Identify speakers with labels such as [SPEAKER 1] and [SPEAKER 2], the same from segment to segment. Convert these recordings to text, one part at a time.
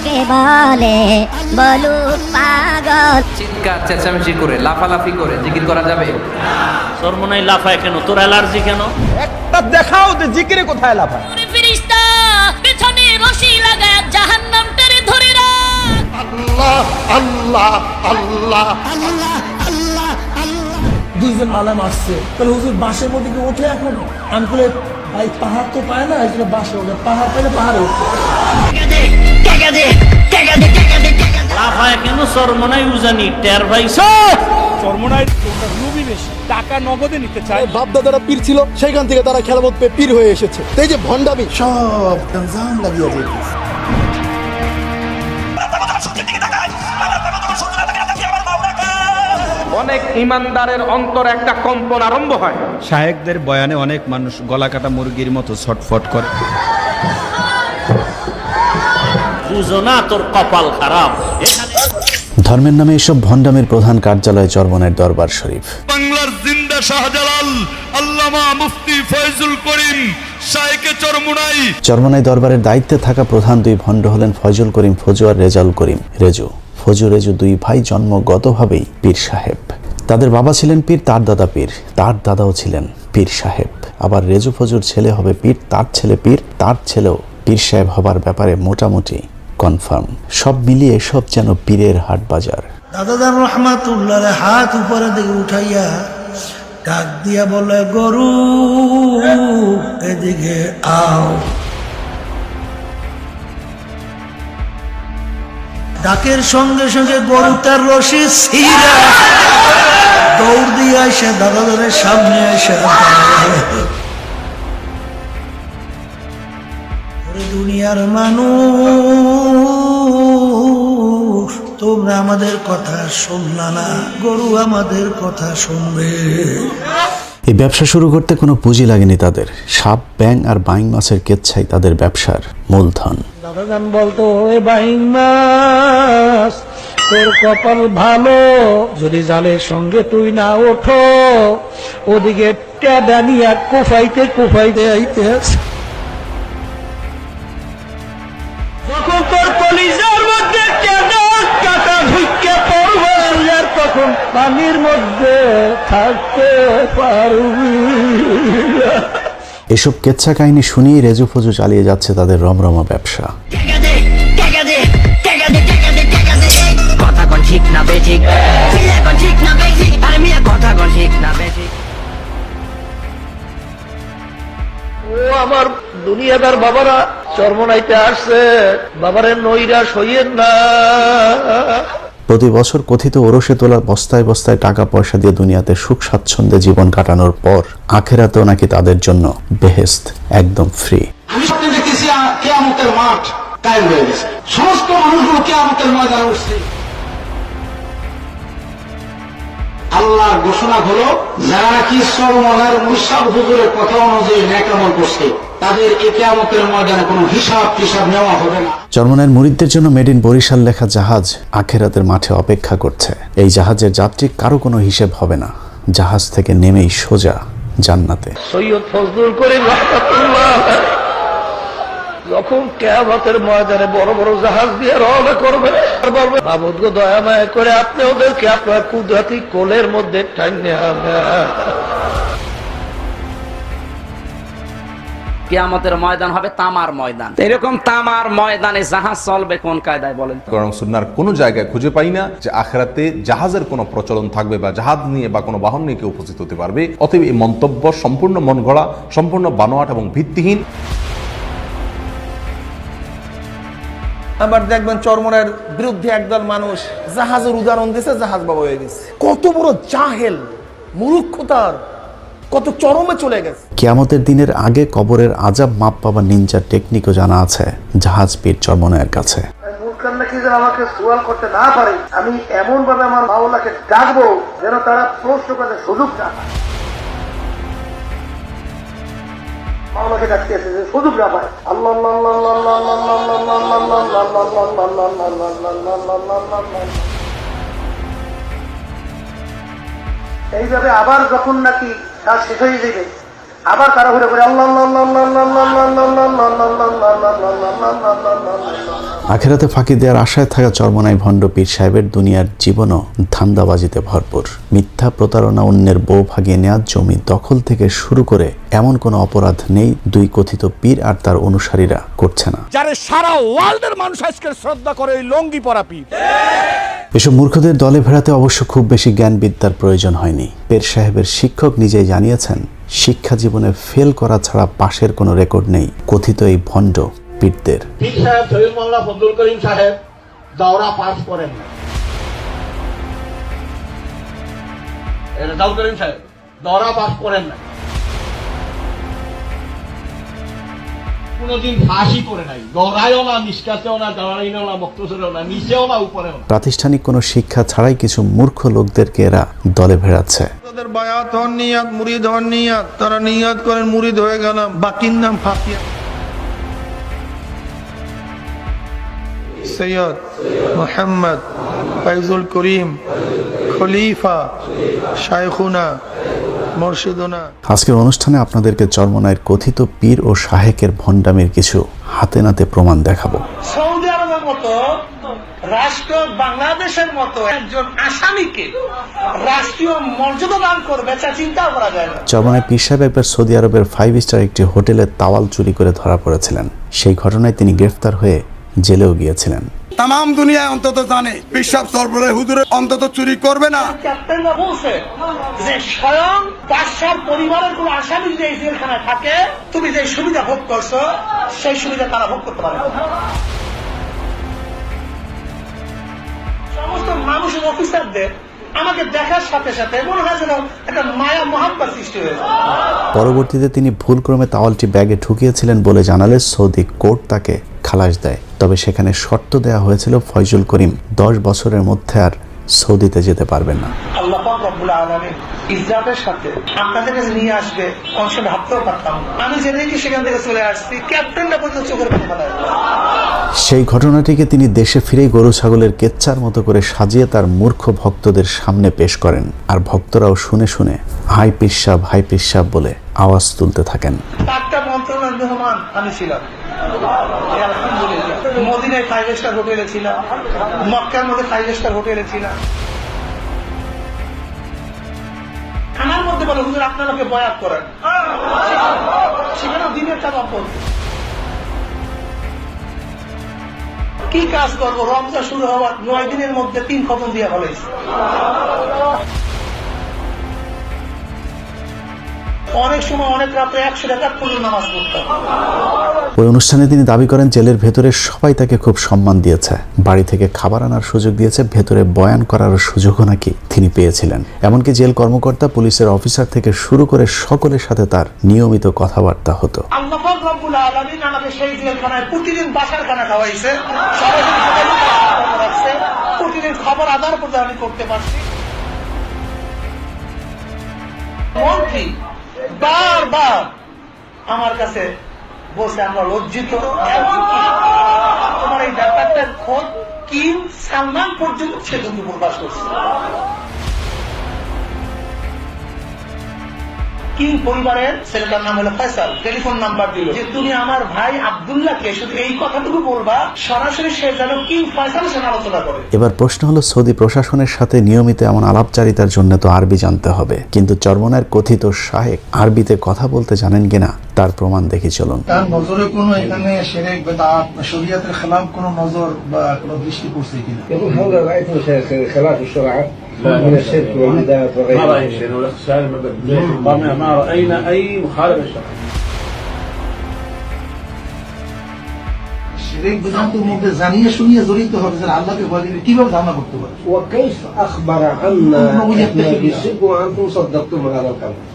[SPEAKER 1] কে বলে বলুক পাগল।
[SPEAKER 2] চিৎকার চেঁচামেচি করে লাফালাফি করে জিকির করা যাবে?
[SPEAKER 3] চরমোনাই লাফায় কেন? তোর অ্যালার্জি কেন?
[SPEAKER 4] একটা দেখাও যে জিকিরে কোথায় লাফায়।
[SPEAKER 5] ফেরেশতা পেছনে রশি লাগায় জাহান্নামটারে ধরে রাখ।
[SPEAKER 6] আল্লাহ আল্লাহ আল্লাহ আল্লাহ আল্লাহ।
[SPEAKER 7] দুইজন আলেম আসছে, তাহলে হুজুর বাসের মধ্যে কি ওঠে এখনো? আমি বলে ভাই পাহাড় তো পায় না, এই জন্য বাসে ওঠে, পাহাড় পেলে পাহাড়ে ওঠে।
[SPEAKER 3] লাফায় কেন? চরমোনাই উজানি টের পাইছ?
[SPEAKER 4] চরমোনাই লোভী বেশি, টাকা নগদে নিতে চায়।
[SPEAKER 6] বাপদাদারা পীর ছিল, সেখান থেকে তারা খেলামত পেয়ে পীর হয়ে এসেছে। এই যে ভণ্ডামি সব গঞ্জাম লাগিয়ে দিয়েছে।
[SPEAKER 2] অনেক ইমানদারের অন্তরে একটা কম্পন আরম্ভ হয়।
[SPEAKER 8] শায়েকদের বয়ানে অনেক মানুষ গলা কাটা মুরগির মতো ছটফট করে।
[SPEAKER 3] বুঝো না তোর কপাল খারাপ।
[SPEAKER 9] ধর্মের নামে এসব ভণ্ডামের প্রধান কার্যালয় চরমোনাইয়ের দরবার শরীফ।
[SPEAKER 10] বাংলার জিন্দা শাহজালাল আল্লামা মুফতি ফয়জুল করিম শাইখে চরমোনাই।
[SPEAKER 9] চরমোনাই দরবারের দায়িত্বে থাকা প্রধান দুই ভণ্ড হলেন ফয়জুল করিম ফজু আর রেজাউল করিম রেজু। ফজু রেজু দুই ভাই জন্মগতভাবেই পীর সাহেব। তাদের বাবা ছিলেন পীর, তার দাদা পীর, তার দাদাও ছিলেন পীর সাহেব। আবার রেজু ফজুর ছেলে হবে পীর, তার ছেলে পীর, তার ছেলেও পীর সাহেব হবার ব্যাপারে মোটামুটি কনফার্ম। সব মিলিয়ে সব যেন পীরের হাট বাজার।
[SPEAKER 7] দাদাদার রহমাতুল্লাহ হাত উপরে দিকে উঠাইয়া ডাক দিয়া বলে, গরু এদিকে আও। ডাকের সঙ্গে সঙ্গে গরু তার রশি ছিঁড়া দৌড় দিয়ে আসে দাদাদারের সামনে এসে দুনিয়ার মানুষ, তোমরা আমাদের কথা শুনলা না, গরু আমাদের কথা শুনবে।
[SPEAKER 9] এই ব্যবসা শুরু করতে কোনো পুঁজি লাগেনি তাদের। সাপ, ব্যাং আর বাইং মাছের কেচ্ছাই তাদের ব্যবসার মূলধন।
[SPEAKER 7] দাদাজান বলতো, ওই বাইং মাছ তোর কপাল ভালো, যদি জালের সঙ্গে তুই না ওঠো, ওদিকে টেডা নিয়ে কুফাইতে কুফাইতে আইতে যখন তোর কলিজার মধ্যে টেডা কাটা ঢুকে পড়বে, আর তখন পানির মধ্যে থাকতে পারবি।
[SPEAKER 9] এসব কেচ্ছা কাহিনী শুনিয়ে রেজু ফজু চালিয়ে যাচ্ছে তাদের রমরমা ব্যবসা।
[SPEAKER 7] ও আমার দুনিয়াদার বাবারা, চরমোনাইতে আসছে, বাবারে নৈরাশ হইয়েন না।
[SPEAKER 9] প্রতি বছর কথিত ওরসে তোলা বস্তায় বস্তায় টাকা পয়সা দিয়ে দুনিয়াতে সুখ স্বাচ্ছন্দ্যে জীবন কাটানোর পর আখেরাতেও নাকি তাদের জন্য বেহেশত একদম ফ্রি।
[SPEAKER 6] আমি স্বপ্নে দেখতেছি কিয়ামতের মাঠ কায়েম হয়ে গেছে, সমস্ত মানুষগুলো কিয়ামতের ময়দানে উঠছে। আল্লাহর ঘোষণা হলো, যারা নাকি চরমোনাইয়ের মুরশিদ হুজুরের কথা অনুযায়ী নেক আমল করছে, তাদের এই কিয়ামতের ময়দানে কোনো হিসাব টিসাব নেওয়া হবে না।
[SPEAKER 9] চরমোনাইয়ের মুরিদদের জন্য মেড ইন বরিশাল লেখা জাহাজ আখেরাতের মাঠে অপেক্ষা করছে। এই জাহাজের যাত্রী কারো কোনো হিসেব হবে না, জাহাজ থেকে নেমেই সোজা জান্নাতে।
[SPEAKER 7] সৈয়দ ফজলুল করিম রাহমাতুল্লাহ যখন কিয়ামতের ময়দানে বড় বড় জাহাজ দিয়ে রওনা করবে, আর বলবে, মাবুদ গো দয়া মায়া করে আপনি ওদেরকে আপনার কুদরতি কোলের মধ্যে টাইনে আনেন।
[SPEAKER 2] কিয়ামতের ময়দান হবে তামার ময়দান। এরকম তামার ময়দানে জাহাজ চলবে কোন কায়দায় বলেন?
[SPEAKER 11] কারণ সুন্নাহর কোনো জায়গায় খুঁজে পাই না যে আখিরাতে জাহাজের কোনো প্রচলন থাকবে বা জাহাজ নিয়ে বা কোনো বাহন নিয়ে কেউ উপস্থিত হতে পারবে। অতএব এই মন্তব্য সম্পূর্ণ মন গড়া, সম্পূর্ণ বানোয়াট এবং ভিত্তিহীন।
[SPEAKER 4] আবার দেখবেন চরমোনাইয়ের বিরুদ্ধে একদল মানুষ জাহাজের উদাহরণ দিয়েছে, জাহাজ বাবা হয়ে গেছে। কত বড় জাহেল, মূর্খতার কত চরমে চলে গেছে।
[SPEAKER 9] কিয়ামতের দিনের আগে কবরের আজাব মাপ পাবার নিনজার টেকনিকও জানা আছে জাহাজ পীর চরমোনাইয়ের কাছে।
[SPEAKER 7] আমাকে সুয়াল করতে না পারে, আমি এমন ভাবে আমার মাওলাকে ডাকবো যেন তারা প্রশ্ন করতে সুযোগ না পায়। মাওলাকে ডাকতে আছে যে সুযোগ না পায়। আল্লাহ এইভাবে আবার যখন নাকি কাজ শেষ হয়ে যাবে,
[SPEAKER 4] আবার তারা ঘুরে ঘুরে আল্লাহ
[SPEAKER 9] আখেরাতে ফাঁকি দেওয়ার আশায় থাকা চরমনাই ভণ্ড পীর সাহেবের দুনিয়ার জীবনও ধান্দাবাজিতে ভরপুর। মিথ্যা প্রতারণা, অন্যের বউ ভাগিয়ে নেওয়া, জমি দখল থেকে শুরু করে এমন কোনো অপরাধ নেই দুই কথিত পীর আর তার অনুসারীরা করছে না।
[SPEAKER 7] যারে সারা ওয়ার্ল্ডের মানুষ আজকে শ্রদ্ধা করে ওই লঙ্গি পরা পীর।
[SPEAKER 9] এসব মূর্খদের দলে ভেড়াতে অবশ্য খুব বেশি জ্ঞান বিদ্যার প্রয়োজন হয়নি। পীর সাহেবের শিক্ষক নিজেই জানিয়েছেন, শিক্ষা জীবনে ফেল করা ছাড়া পাশের কোনো রেকর্ড নেই কথিত এই ভণ্ড পীরদের।
[SPEAKER 4] পীর সাহেব শহীদ মোল্লা ফজলুল করিম সাহেব দাওরা পাস করেন না। রেজাউল করিম সাহেব দাওরা পাস করেন না, কোনদিন ফাঁসি করে নাই, দৌড়ায়ও না, নিষ্কাতেও না, দাঁড়াইও না, বক্তব্যেও না, নিচেও না, উপরেও না।
[SPEAKER 9] প্রাতিষ্ঠানিক কোনো শিক্ষা ছাড়াই কিছু মূর্খ লোকদেরকে এরা দলে ভেড়াচ্ছে।
[SPEAKER 4] তাদের বায়াত হন নিয়াত, মুরিদ হন নিয়াত, তারা নিয়াত করেন মুরিদ হয়ে গেলাম, বাকির নাম ফাঁকিয়া। সৈয়দ মোহাম্মদ ফাইজুল করিম খলিফা শায়খুনা মুর্শিদুনা।
[SPEAKER 9] আজকের অনুষ্ঠানে আপনাদেরকে চরমনাইয়ের কথিত পীর ও শাহেকের ভণ্ডামির কিছু হাতে নাতে প্রমাণ দেখাবো।
[SPEAKER 4] সৌদি আরবের মতো রাষ্ট্র বাংলাদেশের মতো একজন আসামিকে রাষ্ট্রীয় মর্যাদা দান করবে, তা চিন্তা করা যায় না।
[SPEAKER 9] চরমনাই পীর সাহেব একবার সৌদি আরবের 5 স্টার একটি হোটেলে তাওয়াল চুরি করে ধরা পড়েছিলেন। সেই ঘটনায় তিনি গ্রেফতার হয়ে জেলেও গিয়েছিলেন।
[SPEAKER 10] তাম দুনিয়ায় অন্তত জানে পিসাব সরবরাহ হুজুরে অন্তত চুরি করবে না।
[SPEAKER 4] ক্যাপ্টেনরা বলছে যে স্বয়ং বাদশার পরিবারের কোন আসামি যদি এই জেলখানায় থাকে, তুমি যে সুবিধা ভোগ করছো সেই সুবিধা তারা ভোগ করতে পারে। সমস্ত মানুষের অফিসারদের আমাকে দেখার সাথে সাথে মনে হয় যেন একটা মায়া মহাব্বত সৃষ্টি হয়েছে।
[SPEAKER 9] পরবর্তীতে তিনি ভুলক্রমে তাওয়ালটি ব্যাগে ঢুকিয়েছিলেন বলে জানালে সৌদি কোর্ট তাকে খালাস দেয়। তবে সেখানে শর্ত দেয়া হয়েছিল ফয়জুল করিম 10 বছরের মধ্যে আর সৌদিতে যেতে পারবেন না।
[SPEAKER 4] আল্লাহ পাক রব্বুল আলামিন ইজ্জতের সাথে আপনাদের কাছে নিয়ে আসবে, অংশে ভাবতেও পারতাম। আমি জেনে কি সেখান থেকে চলে আসছি, ক্যাপ্টেনটা পর্যন্ত চোখের পানি ফেলায়।
[SPEAKER 9] সেই ঘটনাটিকে তিনি দেশে ফিরেই গরু ছাগলের কেচ্চার মতো করে সাজিয়ে তার মূর্খ ভক্তদের সামনে পেশ করেন। আর ভক্তরাও শুনে শুনে হাই পিসাব বলে আওয়াজ তুলতে থাকেন।
[SPEAKER 4] একটা মন্ত্রণালয়ের মেহমান আমি ছিলাম, মদিনায় 5 স্টার হোটেলে ছিলাম, মক্কার মধ্যে 5 স্টার হোটেলে ছিলাম। খানার মধ্যে বলে হুজুর আপনার লোকে বয়াত করেন, সেখানে দিনের টাকা পড়ছে। কি কাজ করবো, রমজান শুরু হওয়ার 9 দিনের মধ্যে 3 খতম দিয়ে ফেলেছে। অনেক সময় অনেক রাতে 100 টাকা পর্যন্ত নামাজ পড়তাম।
[SPEAKER 9] ওই অনুষ্ঠানে তিনি দাবি করেন জেলের ভেতরে সবাই তাকে খুব সম্মান দিয়েছে, বাড়ি থেকে খাবার আনার সুযোগ দিয়েছে, ভেতরে বয়ান করার সুযোগও নাকি তিনি পেয়েছিলেন। এমনকি জেল কর্মকর্তা, পুলিশের অফিসার থেকে শুরু করে সকলের সাথে তার নিয়মিত কথাবার্তা হতো।
[SPEAKER 4] আল্লাহ পাক রব্বুল আলামিন আমাকে সেই জেলখানায় প্রতিদিন বাসার খানা খাওয়াইছে, প্রতিদিন খবর আদান প্রদান আমি করতে পারছি। মন্ত্রী বারবার আমার কাছে বলছে আমরা লজ্জিত, তোমার এই ব্যাপারটা খোঁজ কিং সালমান পর্যন্ত সে দুঃখ প্রকাশ করছে। কিং পরিবারের ছেলেটার নাম হলো ফয়সাল, টেলিফোন নাম্বার দিল যে তুমি আমার ভাই আব্দুল্লাহকে শুধু এই কথাটুকু বলবা, সরাসরি সে যেন কিং ফয়সালের সাথে আলোচনা করে।
[SPEAKER 9] এবার প্রশ্ন হলো, সৌদি প্রশাসনের সাথে নিয়মিত এমন আলাপচারিতার জন্য তো আরবি জানতে হবে, কিন্তু চরমনাইয়ের কথিত শাহেক আরবিতে কথা বলতে জানেন কিনা তার প্রমাণ দেখি চলুন।
[SPEAKER 12] তার নজরে কোনো এখানে শিরক বিদআত বা শরীয়তের খেলাফ কোনো নজর বা কোনো দৃষ্টি পড়ছে কিনা?
[SPEAKER 13] يقول هذا رأيت خلاف الشرع من الشرك والبدعة وغيرها. ما رأينا شيء ولا سؤال ما رأينا أي مخالفة للشرع.
[SPEAKER 12] শিরক বিদআতের মধ্যে জানিয়ে শুনিয়ে জড়িত হবে যে আল্লাহকে ভয় দিলে কিভাবে ধারণা করতে পারে?
[SPEAKER 13] وكيف أخبر عنا بالشرك وأنتم صدقتم هذا الكلام؟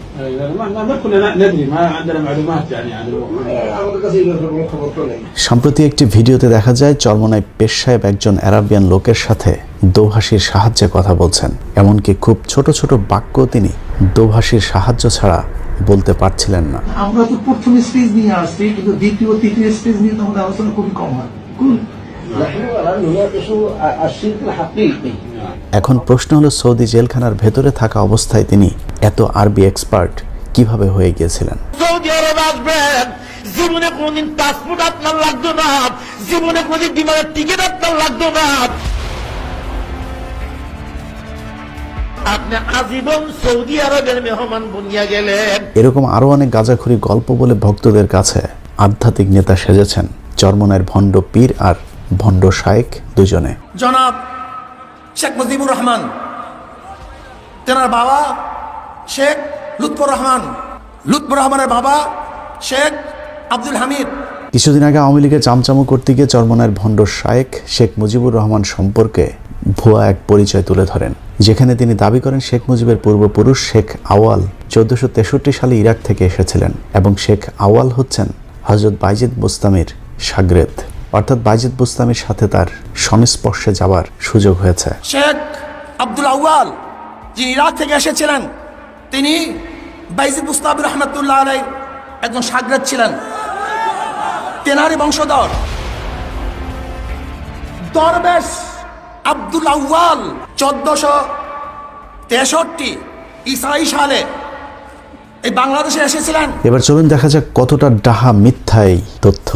[SPEAKER 13] ما كنا ندري ما عندنا معلومات يعني عن
[SPEAKER 9] সম্প্রতি একটি ভিডিওতে দেখা যায় চরমনাই পীর সাহেব একজন আরাবিয়ান লোকের সাথে দোভাষীর সাহায্যে কথা বলছেন। এমনকি খুব ছোট ছোট বাক্য তিনি দোভাষীর সাহায্য ছাড়া বলতে পারছিলেন না।
[SPEAKER 12] আমরা তো প্রথম স্টেজ নিয়ে আসছি, কিন্তু দ্বিতীয় তৃতীয় স্টেজ নিয়ে আমাদের আলোচনা খুবই কম হয়।
[SPEAKER 9] এখন প্রশ্ন হলো, সৌদি জেলখানার ভেতরে থাকা অবস্থায় তিনি এত আরবি এক্সপার্ট কিভাবে হয়ে গিয়েছিলেন।
[SPEAKER 3] সৌদি আরব আসবেন, জীবনে কোনদিন পাসপোর্ট আপনার লাগতো না, জীবনে কোনদিন বিমানের টিকিট আপনার লাগতো না, আপনি আজীবন সৌদি আরবের মেহমান বনিয়া গেলেন।
[SPEAKER 9] এরকম আরো অনেক গাঁজাখুরি গল্প বলে ভক্তদের কাছে আধ্যাত্মিক নেতা সেজেছেন চরমনাইয়ের ভণ্ড পীর আর ভণ্ড শায়েক দুজনে।
[SPEAKER 4] জনাব শেখ মুজিবুর রহমান, তেনার বাবা শেখ লুৎফর রহমান, লুৎফর রহমানের বাবা শেখ আব্দুল হামিদ।
[SPEAKER 9] কিছুদিন আগে আওয়ামী লীগের চামচামো করতে গিয়ে চরমনাইয়ের ভণ্ড শায়েক শেখ মুজিবুর রহমান সম্পর্কে ভুয়া এক পরিচয় তুলে ধরেন, যেখানে তিনি দাবি করেন শেখ মুজিবের পূর্বপুরুষ শেখ আওয়াল 1463 সালে ইরাক থেকে এসেছিলেন এবং শেখ আওয়াল হচ্ছেন হযরত বাইজিদ বুস্তামির শাগরেদ, অর্থাৎ বাইজিদ বুস্তামির সাথে তার সংস্পর্শে যাওয়ার সুযোগ হয়েছে।
[SPEAKER 4] শেখ আব্দুল আউয়াল যিনি ইরাক থেকে এসেছিলেন, তিনি বাইজিদ বুস্তামি রহমতুল্লাহ আলাইহির একজন শাগরেদ ছিলেন, তেনারই বংশধর। দরবেশ আব্দুল আউয়াল 1463 ঈসাই সালে এই বাংলাদেশে এসেছিলেন।
[SPEAKER 9] এবার চলুন দেখা যাক কতটা ডাহা মিথ্যা এই তথ্য।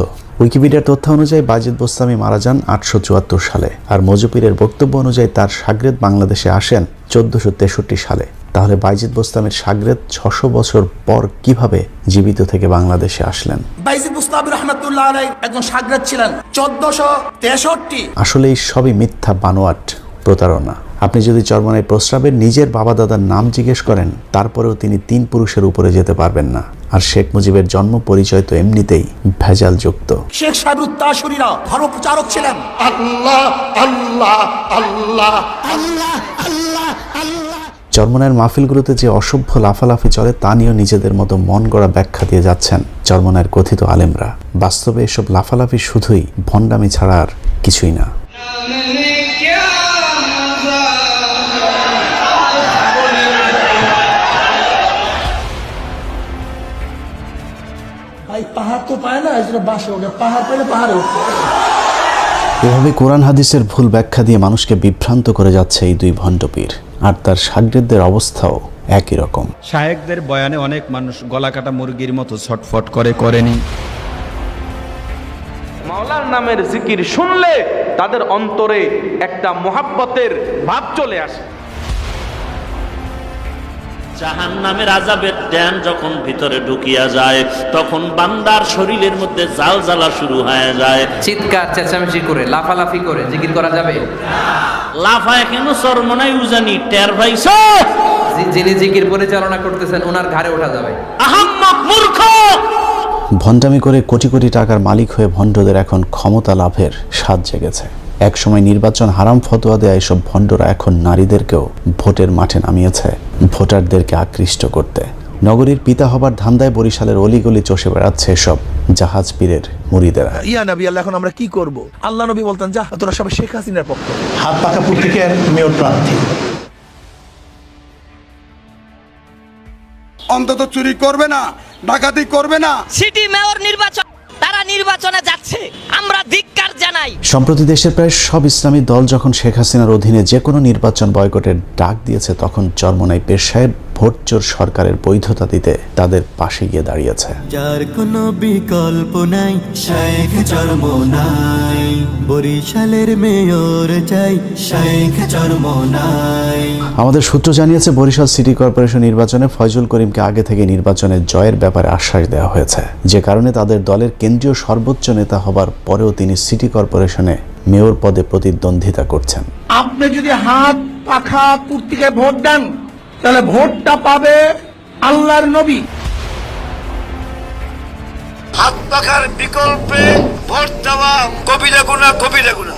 [SPEAKER 9] উইকিপিডিয়ার তথ্য অনুযায়ী বাইজিদ বুস্তামি মারা যান 874 সালে, আর মজুপীরের বক্তব্য অনুযায়ী তার শাগরেদ বাংলাদেশে আসেন 1463 সালে। তাহলে বাইজিদ বুস্তামির শাগরেদ 600 বছর পর কিভাবে জীবিত থেকে বাংলাদেশে আসলেন?
[SPEAKER 4] বাইজিদ বুস্তামি রহমতুল্লাহ আলাইহির একজন শাগরেদ ছিলেন 1463।
[SPEAKER 9] আসলে এই সবই মিথ্যা, বানোয়াট, প্রতারণা। আপনি যদি চরমনাই প্রস্রাবের নিজের বাবা দাদার নাম জিজ্ঞেস করেন, তারপরেও তিনি 3 পুরুষের উপরে যেতে পারবেন না। আর শেখ মুজিবের জন্ম পরিচয় তো এমনিতেই ভেজাল যুক্ত।
[SPEAKER 4] শেখ সাহেবুত তাশরীরা ধর্ম প্রচারক ছিলেন। আল্লাহ আল্লাহ আল্লাহ আল্লাহ আল্লাহ আল্লাহ।
[SPEAKER 9] চরমনাইয়ের মাহফিলগুলোতে যে অসভ্য লাফালাফি চলে তা নিয়েও নিজেদের মতো মন গড়া ব্যাখ্যা দিয়ে যাচ্ছেন চরমনাইয়ের কথিত আলেমরা। বাস্তবে এসব লাফালাফি শুধুই ভণ্ডামি ছাড়া আর কিছুই না।
[SPEAKER 12] পাহাড় তো পায় না, বাসে ওঠে, পাহাড় পেলে পাহাড়ে উঠতে।
[SPEAKER 9] এভাবে কোরআন হাদিসের ভুল ব্যাখ্যা দিয়ে মানুষকে বিভ্রান্ত করে যাচ্ছে এই দুই ভণ্ড পীর, আর তার শাগরেদদের অবস্থাও একই রকম।
[SPEAKER 8] শায়েকদের বয়ানে অনেক মানুষ গলা কাটা মুরগির মতো ছটফট করেনি।
[SPEAKER 2] মাওলার নামের জিকির শুনলে তাদের অন্তরে একটা মোহাব্বতের ভাব চলে আসে।
[SPEAKER 3] জাহান্নামের আযাবের ট্যান যখন ভিতরে ঢুকিয়া যায়, তখন বান্দার শরীরের মধ্যে জ্বালা শুরু হয়ে যায়।
[SPEAKER 2] চিৎকার চেঁচামেচি করে লাফালাফি করে জিকির করা যাবে?
[SPEAKER 3] লাফায় কেন চরমনাই উজানি টের পাইছো?
[SPEAKER 2] যিনি জিকির পরিচালনা করতেছেন ওনার ঘাড়ে ওঠা যাবে।
[SPEAKER 3] আহাম্মক মূর্খ!
[SPEAKER 9] ভণ্ডামি করে কোটি কোটি টাকার মালিক হয়ে ভণ্ডদের এখন ক্ষমতা লাভের স্বাদ জেগেছে। একসময় নির্বাচন হারাম ফতোয়া দেয়া এসব ভণ্ডরা এখন নারীদেরকেও ভোটের মাঠে নামিয়েছে ভোটারদেরকে আকৃষ্ট করতে। নগরীর পিতা হবার ধান্দায় বরিশালের অলিগলি চষে বেড়াচ্ছে এসব জাহাজ পীরের মুরিদেরা।
[SPEAKER 4] ইয়া নবী আল্লাহ, এখন আমরা কি করব? আল্লাহ নবী বলতেন, যা তোরা সবাই শেখ হাসিনার পক্ষ।
[SPEAKER 12] হাত পাকাপুর থেকে মেয়র প্রার্থী
[SPEAKER 10] অন্তত চুরি করবে না, ডাকাতি করবে না।
[SPEAKER 5] সিটি মেয়র নির্বাচন, তারা নির্বাচনে যাচ্ছে, আমরা ধিক্কার জানাই।
[SPEAKER 9] সম্প্রতি দেশের প্রায় সব ইসলামী দল যখন শেখ হাসিনার অধীনে যে কোনো নির্বাচন বয়কটের ডাক দিয়েছে, তখন চরমনাই পীর সাহেব ভোটচোর সরকারের বৈধতা দিতে তাদের পাশে গিয়ে দাঁড়িয়েছে।
[SPEAKER 14] যার কোনো বিকল্প নাই, শেখ চরমনাই, বরিশালের মেয়র চাই, শেখ চরমনাই।
[SPEAKER 9] আমাদের সূত্র জানিয়েছে, বরিশাল সিটি কর্পোরেশন নির্বাচনে ফয়জুল করিমকে আগে থেকে নির্বাচনে জয়ের ব্যাপারে আশ্বাস দেওয়া হয়েছে, যে কারণে তাদের দলের কেন্দ্রীয় সর্বোচ্চ নেতা হবার পরেও তিনি সিটি কর্পোরেশনে মেয়র পদে প্রতিদ্বন্দ্বিতা করছেন।
[SPEAKER 12] আপনি যদি হাত পাখা পূর্তিকে ভোট দেন, তাহলে ভোটটা পাবে আল্লাহর নবী।
[SPEAKER 10] হাত পাখার বিকল্পে ভোট দেওয়া কবিরা গুনাহ, কবিরা গুনাহ।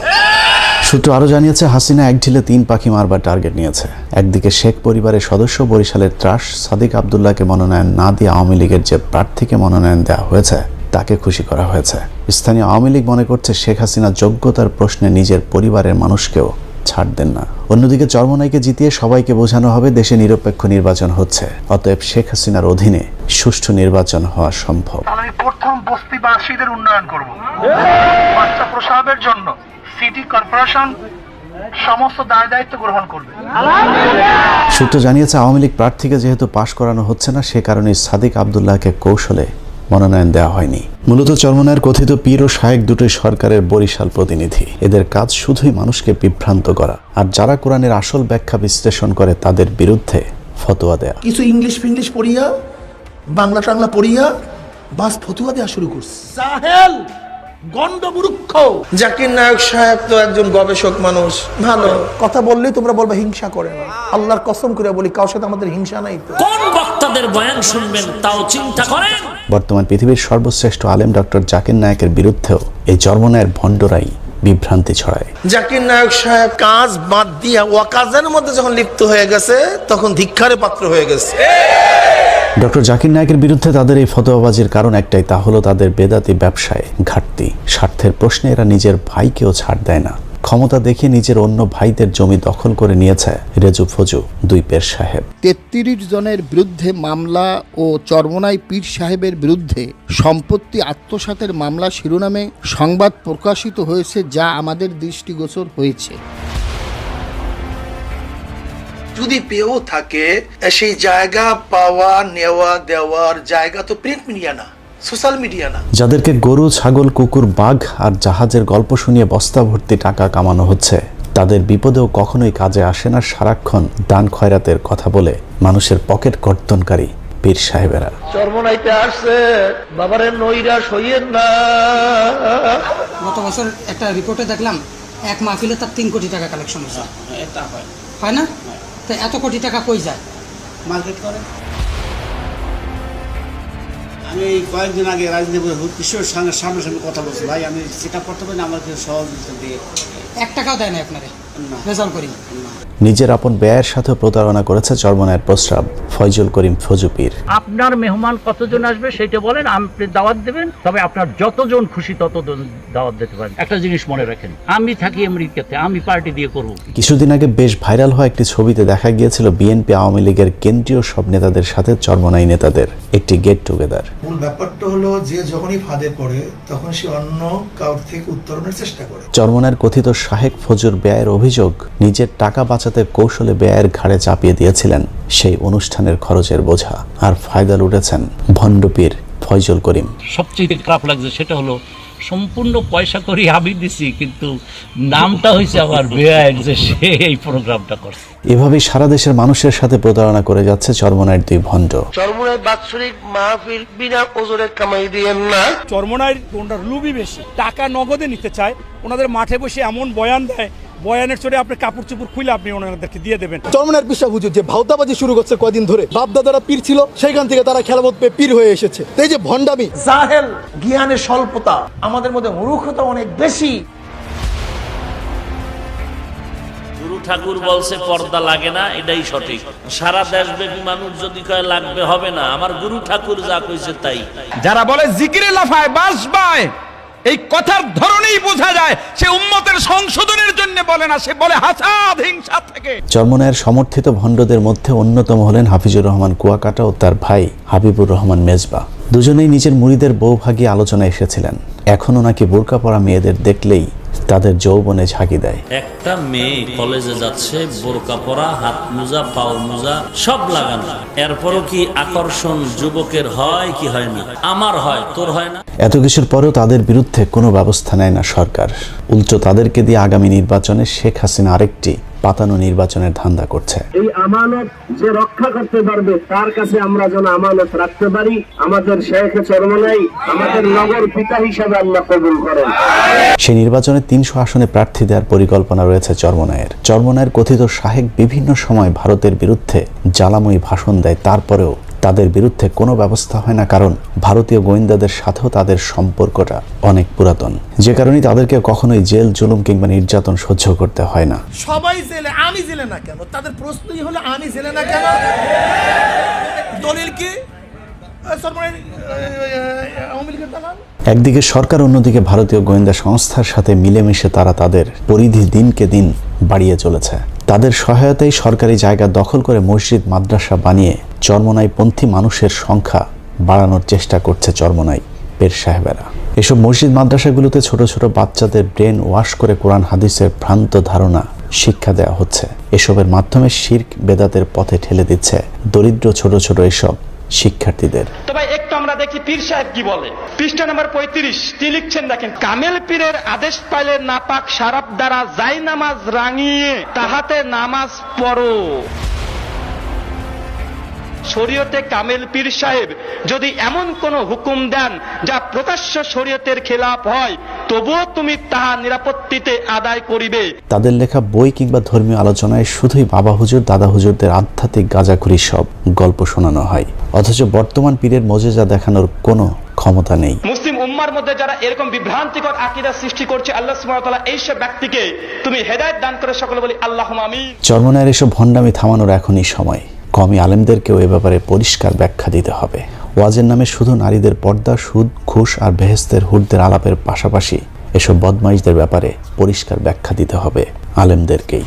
[SPEAKER 9] সূত্র আরো জানিয়েছে, হাসিনা এক ঢিলে 3 পাখি মারবার টার্গেট নিয়েছে। একদিকে শেখ পরিবারের সদস্য বরিশালের ত্রাস সাদিক আব্দুল্লাহকে মনোনয়ন না দিয়ে আওয়ামী লীগের যে প্রার্থীকে মনোনয়ন দেওয়া হয়েছে তাকে খুশি করা হয়েছে। স্থানীয় আওয়ামী লীগ মনে করছে শেখ হাসিনা যোগ্যতার প্রশ্নে নিজের পরিবারের মানুষকেও ছাড় দেন না। অন্যদিকে চরমনাইকে জিতিয়ে সবাইকে বোঝানো হবে দেশে নিরপেক্ষ নির্বাচন হচ্ছে, অতএব শেখ হাসিনার অধীনে সুষ্ঠু নির্বাচন হওয়া সম্ভব।
[SPEAKER 12] আমি প্রথম বস্তিবাসীদের উন্নয়ন করব, বাচ্চা প্রসাবের জন্য সিটি কর্পোরেশন সমস্ত দায় দায়িত্ব গ্রহণ করবে।
[SPEAKER 9] সূত্র জানিয়েছে, আওয়ামী লীগ প্রার্থীকে যেহেতু পাশ করানো হচ্ছে না, সে কারণে সাদিক আব্দুল্লাহকে কৌশলে মনোনয়ন দেওয়া হয়নি। মূলত চরমনায়ের কথিত পীর ও শায়েক দুটোই সরকারের বরিশাল প্রতিনিধি। এদের কাজ শুধুই মানুষকে বিভ্রান্ত করা, আর যারা কোরআনের আসল ব্যাখ্যা বিশ্লেষণ করে তাদের বিরুদ্ধে ফতোয়া দেয়া।
[SPEAKER 4] কিছু ইংলিশ ফিংলিশ পড়িয়া, বাংলা টাংলা পড়িয়া বাস ফতুয়া দেওয়া শুরু করছে। জাহেল, গন্ডমূর্খ। জাকির নায়ক সাহেব তো একজন গবেষক মানুষ, ভালো কথা বললেই তোমরা বলবে হিংসা করে না। আল্লাহর কসম করে বলি, কারোর সাথে আমাদের হিংসা নাই। তো
[SPEAKER 3] কোন বক্তাদের বয়ান শুনবেন তাও চিন্তা করেন।
[SPEAKER 9] বর্তমান পৃথিবীর সর্বশ্রেষ্ঠ আলেম ডক্টর জাকির নায়কের বিরুদ্ধেও এই চরমনায়ের ভণ্ডরাই বিভ্রান্তি ছড়ায়।
[SPEAKER 4] জাকির নায়ক সাহেব কাজ বাদ দিয়া ওয়াকাজের মধ্যে যখন লিপ্ত হয়ে গেছে, তখন ধিক্কারে পাত্র হয়ে গেছে।
[SPEAKER 9] ডক্টর জাকির নায়কের বিরুদ্ধে তাদের এই ফতোয়াবাজির কারণ একটাই, তা হলো তাদের বেদাতি ব্যবসায় ঘাটতি। স্বার্থের প্রশ্নে এরা নিজের ভাইকেও ছাড় দেয় না। ক্ষমতা দেখিয়ে নিজের অন্য ভাইদের জমি দখল করে নিয়েছে রেজু ফজু দুই পীর সাহেব।
[SPEAKER 15] 33 জনের বিরুদ্ধে মামলা ও চরমনাই পীর সাহেবের বিরুদ্ধে সম্পত্তি আত্মসাতের মামলা শিরোনামে সংবাদ প্রকাশিত হয়েছে, যা আমাদের দৃষ্টিগোচর হয়েছে।
[SPEAKER 4] যদি পেয়েও থাকে, সেই জায়গা পাওয়া নেওয়া দেওয়ার জায়গা তো প্রিন্ট মিডিয়া না, সোশ্যাল মিডিয়া না।
[SPEAKER 9] যাদেরকে গরু, ছাগল, কুকুর, বাঘ আর জাহাজের গল্প শুনিয়ে বস্তা ভর্তি টাকা কামানো হচ্ছে, তাদের বিপদেও কখনোই কাজে আসে না সারাক্ষণ দান খয়রাতের কথা বলে মানুষের পকেট কর্তনকারী পীর সাহেবেরা।
[SPEAKER 12] চরমনাইতে আসছে, বাবারে নৈরাশ হইয়েন না।
[SPEAKER 16] গত বছর একটা রিপোর্টে দেখলাম, এক মাহফিলে তার 3 কোটি টাকা কালেকশন হয়েছে। এটা হয় না? তো এত কোটি টাকা কই যায়?
[SPEAKER 17] মার্কেট করে। আমি কয়েকদিন আগে রাজনীতি কিশোর সামনাসামনি কথা বলছি, ভাই আমি চেক আপ করতে পারি না, আমার কিছু সহযোগিতা দিয়ে।
[SPEAKER 16] 1 টাকাও দেয় না আপনারে রেজাল্ট করি।
[SPEAKER 9] নিজের আপন ব্যয়ের সাথে প্রতারণা করেছে চরমনায়ের প্রস্রাব ফয়জুল করিম ফজু পীর।
[SPEAKER 18] আপনার মেহমান কতজন আসবে সেটা বলেন, আপনি দাওয়াত দেবেন, তবে আপনার যতজন খুশি ততজন দাওয়াত দিতে পারেন। একটা জিনিস মনে রাখেন, আমি থাকি আমেরিকাতে, আমি পার্টি দিয়ে করব।
[SPEAKER 9] কিছুদিন আগে বেশ ভাইরাল হওয়া একটি ছবিতে দেখা গিয়েছিল বিএনপি আওয়ামী লীগের কেন্দ্রীয় সব নেতাদের সাথে চরমনাই নেতাদের একটি গেট টুগেদার।
[SPEAKER 19] মূল ব্যাপারটা হলো যে যখনই ফাঁদে পড়ে তখন সে অন্য কারোর থেকে উত্তরণের চেষ্টা করে।
[SPEAKER 9] চরমনায়ের কথিত শাহেক ফজুর ব্যয়ের অভিযোগ, নিজের টাকা বাঁচাতে কৌশলে ব্যয়ের ঘাড়ে চাপিয়ে দিয়েছিলেন সেই অনুষ্ঠানের খরচের বোঝা, আর ফায়দা লুটেছেন ভণ্ড পীর ফয়জুল করিম।
[SPEAKER 18] সবচেয়ে খারাপ লাগছে সেটা হলো, সম্পূর্ণ পয়সা করি আমি দিছি, কিন্তু নামটা হয়েছে আমার বেআইন যে সে এই প্রোগ্রামটা করছে।
[SPEAKER 9] এভাবেই সারা দেশের মানুষের সাথে প্রতারণা করে যাচ্ছে চরমনায়ের দুই ভণ্ড।
[SPEAKER 12] চরমনায় বাৎসরিক মাহফিল বিনা ওজরে কামাই দিয়েন না।
[SPEAKER 7] চরমনায়ের ওনার লুবি বেশি, টাকা নগদে নিতে চায়। ওনাদের মাঠে বসে এমন বয়ান দেয়, বয়ানের চড়ে আপনি কাপড় চোপড় খুলে আপনি ওনাদেরকে দিয়ে দেবেন।
[SPEAKER 20] চরমনায়ের পীর সাহেব হুজুর যে ভাওতাবাজি শুরু করছে কয়দিন ধরে, বাপ দাদারা পীর ছিল, সেখান থেকে তারা খেলাবত পেয়ে পীর হয়ে এসেছে। এই যে ভণ্ডামি,
[SPEAKER 4] জাহেল, জ্ঞানের স্বল্পতা, আমাদের মধ্যে মূর্খতা অনেক বেশি।
[SPEAKER 3] গুরু ঠাকুর বলছে পর্দা লাগে না, এটাই সঠিক। সারা দেশব্যাপী মানুষ যদি কয় লাগবে, হবে না। আমার গুরু ঠাকুর যা কইছে তাই।
[SPEAKER 8] যারা বলে জিকিরে লাফায় বাস বায়, এই কথার ধরনেই বোঝা যায় সে উম্মতের সংশোধনের জন্য বলে না, সে বলে হাসাদ, হিংসা থেকে।
[SPEAKER 9] চরমনায়ের সমর্থিত ভণ্ডদের মধ্যে অন্যতম হলেন হাফিজুর রহমান কুয়াকাটা ও তার ভাই হাবিবুর রহমান মেজবা। দুজনেই নিজের মুরিদের বউভাগী আলোচনায় এসেছিলেন। এখনো নাকি বোরকা পরা মেয়েদের দেখলেই তাদের যৌবনে ঝাঁকি দেয়।
[SPEAKER 3] একটা মেয়ে কলেজে যাচ্ছে, বোরকা পরা, হাত মোজা, পাও মোজা সব লাগানো, এরপরও কি আকর্ষণ যুবকের হয় কি হয় না? আমার হয়, তোর হয় না?
[SPEAKER 9] এত কিছুর পরেও তাদের বিরুদ্ধে কোনো ব্যবস্থা নেয় না সরকার। উল্টো তাদেরকে দিয়ে আগামী নির্বাচনে শেখ হাসিনা আরেকটি পাতানো নির্বাচনের ধান্দা করছে।
[SPEAKER 13] এই আমানত যে রক্ষা করতে পারবে তার কাছে আমরা যেন আমানত রাখতে পারি। আমাদের শেখ চরমনাই আমাদের নগর পিতা হিসাবে আল্লাহ কবুল করেন।
[SPEAKER 9] সেই নির্বাচনে 300 আসনে প্রার্থী দেওয়ার পরিকল্পনা রয়েছে চরমনায়ের। চরমনায়ের কথিত শাহেক বিভিন্ন সময় ভারতের বিরুদ্ধে জ্বালাময়ী ভাষণ দেয়, তারপরেও তাদের বিরুদ্ধে কোনো ব্যবস্থা হয় না, কারণ ভারতীয় গোয়েন্দাদের সাথেও তাদের সম্পর্কটা অনেক পুরাতন, যে কারণে তাদেরকে কখনোই জেল, জুলুম কিংবা নির্যাতন সহ্য করতে হয় না।
[SPEAKER 4] সবাই জেলে, আমি জেলে না কেন? তাদের প্রশ্নই হলো আমি জেলে না কেন? দলিল কি?
[SPEAKER 9] একদিকে সরকার, অন্যদিকে ভারতীয় গোয়েন্দা সংস্থার সাথে মিলেমিশে তারা তাদের পরিধি দিনকে দিন বাড়িয়ে চলেছে। তাদের সহায়তায় সরকারি জায়গা দখল করে মসজিদ, মাদ্রাসা বানিয়ে চরমনাই পন্থী মানুষের সংখ্যা বাড়ানোর চেষ্টা করছে চরমনাই পীর সাহেবেরা। এসব মসজিদ, মাদ্রাসাগুলোতে ছোট ছোট বাচ্চাদের ব্রেন ওয়াশ করে কোরআন হাদিসের ভ্রান্ত ধারণা শিক্ষা দেওয়া হচ্ছে। এসবের মাধ্যমে শিরক বেদাতের পথে ঠেলে দিচ্ছে দরিদ্র ছোট ছোট এসব শিক্ষার্থীদের।
[SPEAKER 21] তবে একটু আমরা দেখি পীর সাহেব কি বলে। পৃষ্ঠা নম্বর 35 তিনি লিখছেন, দেখেন, কামেল পীরের আদেশ পাইলে নাপাক শারাব দ্বারা যাই নামাজ রাঙিয়ে তাহাতে নামাজ পড়ো। শরীয়তে কামেল পীর সাহেব যদি এমন কোন হুকুম দেন যা প্রকাশ্য শরীয়তের খেলাফ হয়, তবুও তুমি তাহা নিরাপত্তিতে আদায় করিবে।
[SPEAKER 9] তাদের লেখা বই কিংবা ধর্মীয় আলোচনায় শুধুই বাবা হুজুর দাদা হুজুরদের আধ্যাত্মিক গাঁজাখুরি সব গল্প শোনানো হয়, অথচ বর্তমান পীরের মজেজা দেখানোর কোনো ক্ষমতা নেই।
[SPEAKER 21] মুসলিম উম্মার মধ্যে যারা এরকম বিভ্রান্তিকর আকীদা সৃষ্টি করছে, আল্লাহ সুবহানাহু ওয়া তাআলা এই সব ব্যক্তিকে তুমি হেদায়েত দান করে সকলে বলি আল্লাহুম্মা আমিন।
[SPEAKER 9] চরমনায়ের এসব ভণ্ডামি থামানোর এখনই সময়। কওমি আলেমদেরকেও এ ব্যাপারে পরিষ্কার ব্যাখ্যা দিতে হবে। ওয়াজের নামে শুধু নারীদের পর্দা, সুদ, ঘুষ আর বেহেশতের হুরদের আলাপের পাশাপাশি এসব বদমাইশদের ব্যাপারে পরিষ্কার ব্যাখ্যা দিতে হবে আলেমদেরকেই।